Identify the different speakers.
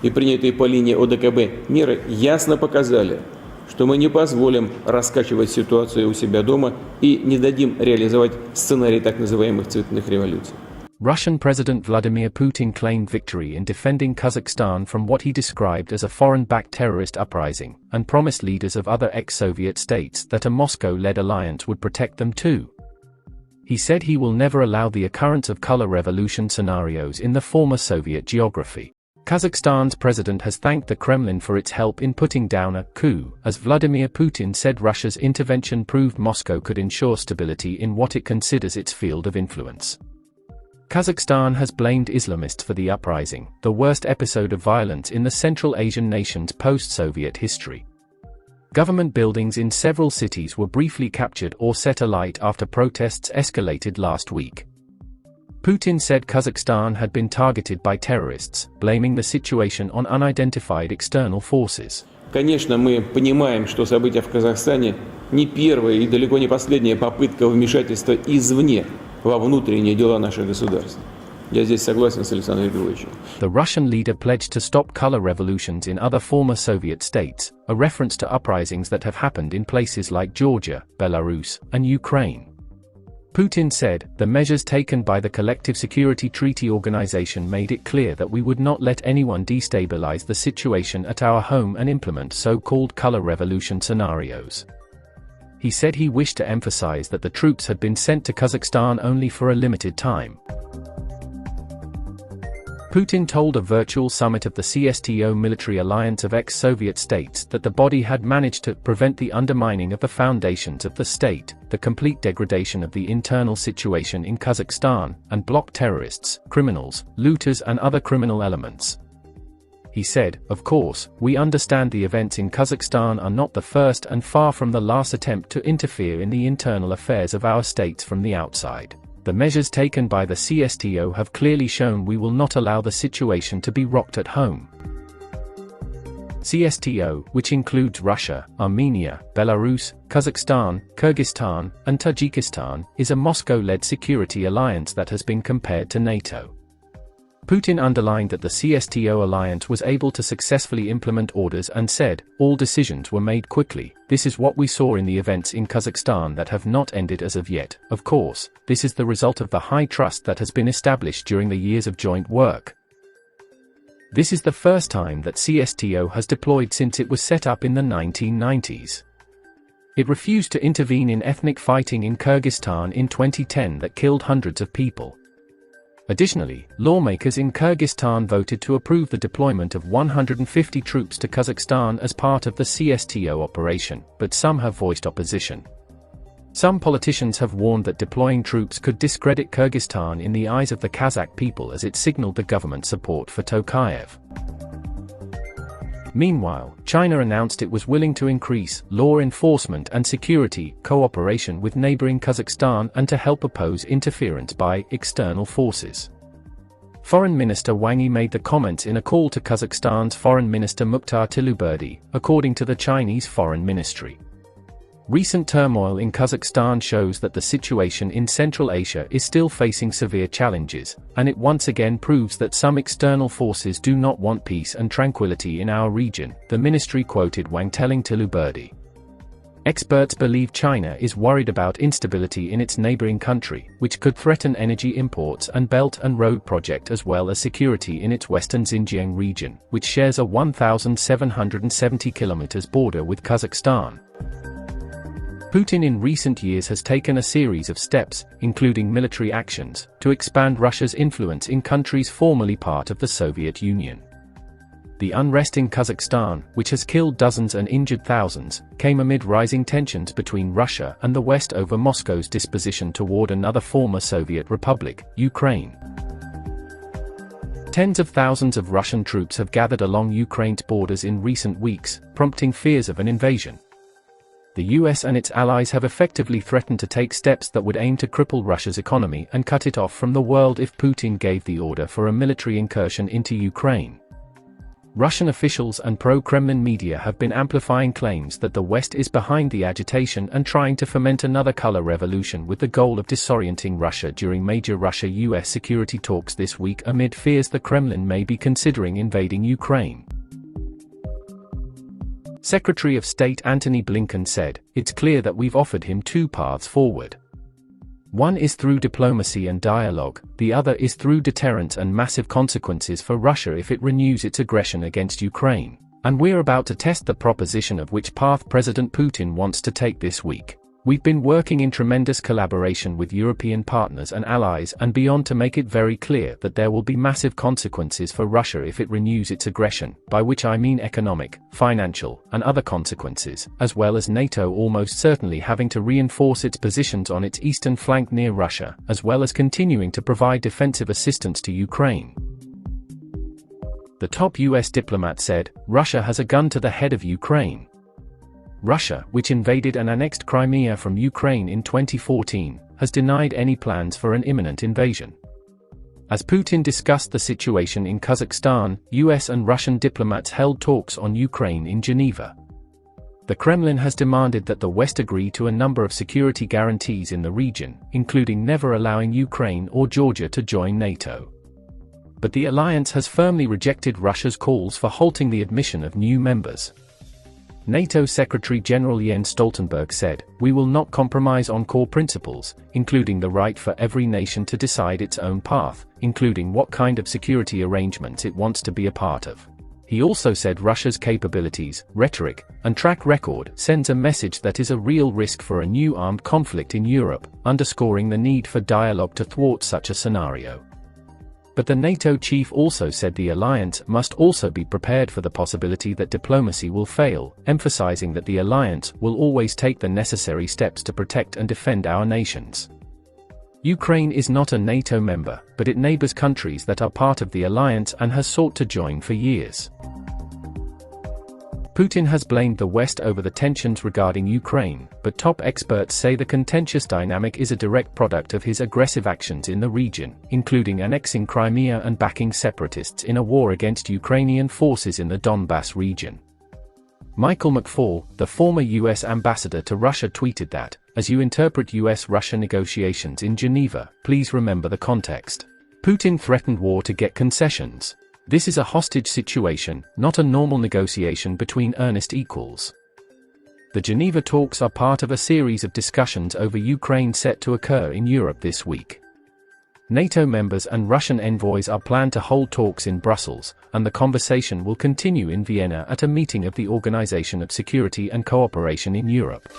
Speaker 1: и принятые по линии ОДКБ меры ясно показали, что мы не позволим раскачивать ситуацию у себя дома и не дадим реализовать сценарий так называемых цветных революций.
Speaker 2: Russian President Vladimir Putin claimed victory in defending Kazakhstan from what he described as a foreign-backed terrorist uprising, and promised leaders of other ex-Soviet states that a Moscow-led alliance would protect them too. He said he will never allow the occurrence of color revolution scenarios in the former Soviet geography. Kazakhstan's president has thanked the Kremlin for its help in putting down a coup, as Vladimir Putin said Russia's intervention proved Moscow could ensure stability in what it considers its field of influence. Kazakhstan has blamed Islamists for the uprising, the worst episode of violence in the Central Asian nation's post-Soviet history. Government buildings in several cities were briefly captured or set alight after protests escalated last week. Putin said Kazakhstan had been targeted by terrorists, blaming the situation on unidentified external forces.
Speaker 1: Конечно, мы понимаем, что события в Казахстане не первая и далеко не последняя попытка вмешательства извне во внутренние дела наших государств. Я здесь согласен с Александром Григорьевичем.
Speaker 2: The Russian leader pledged to stop color revolutions in other former Soviet states, a reference to uprisings that have happened in places like Georgia, Belarus, and Ukraine. Putin said, the measures taken by the Collective Security Treaty Organization made it clear that we would not let anyone destabilize the situation at our home and implement so-called color revolution scenarios. He said he wished to emphasize that the troops had been sent to Kazakhstan only for a limited time. Putin told a virtual summit of the CSTO military alliance of ex-Soviet states that the body had managed to prevent the undermining of the foundations of the state, the complete degradation of the internal situation in Kazakhstan, and block terrorists, criminals, looters and other criminal elements. He said, of course, we understand the events in Kazakhstan are not the first and far from the last attempt to interfere in the internal affairs of our states from the outside. The measures taken by the CSTO have clearly shown we will not allow the situation to be rocked at home. CSTO, which includes Russia, Armenia, Belarus, Kazakhstan, Kyrgyzstan, and Tajikistan, is a Moscow-led security alliance that has been compared to NATO. Putin underlined that the CSTO alliance was able to successfully implement orders and said, all decisions were made quickly. This is what we saw in the events in Kazakhstan that have not ended as of yet. Of course, this is the result of the high trust that has been established during the years of joint work. This is the first time that CSTO has deployed since it was set up in the 1990s. It refused to intervene in ethnic fighting in Kyrgyzstan in 2010 that killed hundreds of people. Additionally, lawmakers in Kyrgyzstan voted to approve the deployment of 150 troops to Kazakhstan as part of the CSTO operation, but some have voiced opposition. Some politicians have warned that deploying troops could discredit Kyrgyzstan in the eyes of the Kazakh people as it signaled the government support for Tokayev. Meanwhile, China announced it was willing to increase law enforcement and security cooperation with neighboring Kazakhstan and to help oppose interference by external forces. Foreign Minister Wang Yi made the comments in a call to Kazakhstan's Foreign Minister Mukhtar Tiluberdi, according to the Chinese Foreign Ministry. Recent turmoil in Kazakhstan shows that the situation in Central Asia is still facing severe challenges, and it once again proves that some external forces do not want peace and tranquility in our region, the ministry quoted Wang telling Tiluberdi. Experts believe China is worried about instability in its neighboring country, which could threaten energy imports and Belt and Road project as well as security in its western Xinjiang region, which shares a 1,770 km border with Kazakhstan. Putin in recent years has taken a series of steps, including military actions, to expand Russia's influence in countries formerly part of the Soviet Union. The unrest in Kazakhstan, which has killed dozens and injured thousands, came amid rising tensions between Russia and the West over Moscow's disposition toward another former Soviet republic, Ukraine. Tens of thousands of Russian troops have gathered along Ukraine's borders in recent weeks, prompting fears of an invasion. The US and its allies have effectively threatened to take steps that would aim to cripple Russia's economy and cut it off from the world if Putin gave the order for a military incursion into Ukraine. Russian officials and pro-Kremlin media have been amplifying claims that the West is behind the agitation and trying to foment another color revolution with the goal of disorienting Russia during major Russia-US security talks this week amid fears the Kremlin may be considering invading Ukraine. Secretary of State Antony Blinken said, "It's clear that we've offered him two paths forward. One is through diplomacy and dialogue, the other is through deterrence and massive consequences for Russia if it renews its aggression against Ukraine. And we're about to test the proposition of which path President Putin wants to take this week. We've been working in tremendous collaboration with European partners and allies and beyond to make it very clear that there will be massive consequences for Russia if it renews its aggression, by which I mean economic, financial, and other consequences, as well as NATO almost certainly having to reinforce its positions on its eastern flank near Russia, as well as continuing to provide defensive assistance to Ukraine." The top US diplomat said, "Russia has a gun to the head of Ukraine. Russia, which invaded and annexed Crimea from Ukraine in 2014, has denied any plans for an imminent invasion." As Putin discussed the situation in Kazakhstan, US and Russian diplomats held talks on Ukraine in Geneva. The Kremlin has demanded that the West agree to a number of security guarantees in the region, including never allowing Ukraine or Georgia to join NATO. But the alliance has firmly rejected Russia's calls for halting the admission of new members. NATO Secretary-General Jens Stoltenberg said, "We will not compromise on core principles, including the right for every nation to decide its own path, including what kind of security arrangements it wants to be a part of." He also said Russia's capabilities, rhetoric, and track record sends a message that is a real risk for a new armed conflict in Europe, underscoring the need for dialogue to thwart such a scenario. But the NATO chief also said the alliance must also be prepared for the possibility that diplomacy will fail, emphasizing that the alliance will always take the necessary steps to protect and defend our nations. Ukraine is not a NATO member, but it neighbors countries that are part of the alliance and has sought to join for years. Putin has blamed the West over the tensions regarding Ukraine, but top experts say the contentious dynamic is a direct product of his aggressive actions in the region, including annexing Crimea and backing separatists in a war against Ukrainian forces in the Donbass region. Michael McFaul, the former US ambassador to Russia, tweeted that, "As you interpret US-Russia negotiations in Geneva, please remember the context. Putin threatened war to get concessions. This is a hostage situation, not a normal negotiation between earnest equals." The Geneva talks are part of a series of discussions over Ukraine set to occur in Europe this week. NATO members and Russian envoys are planned to hold talks in Brussels, and the conversation will continue in Vienna at a meeting of the Organization of Security and Cooperation in Europe.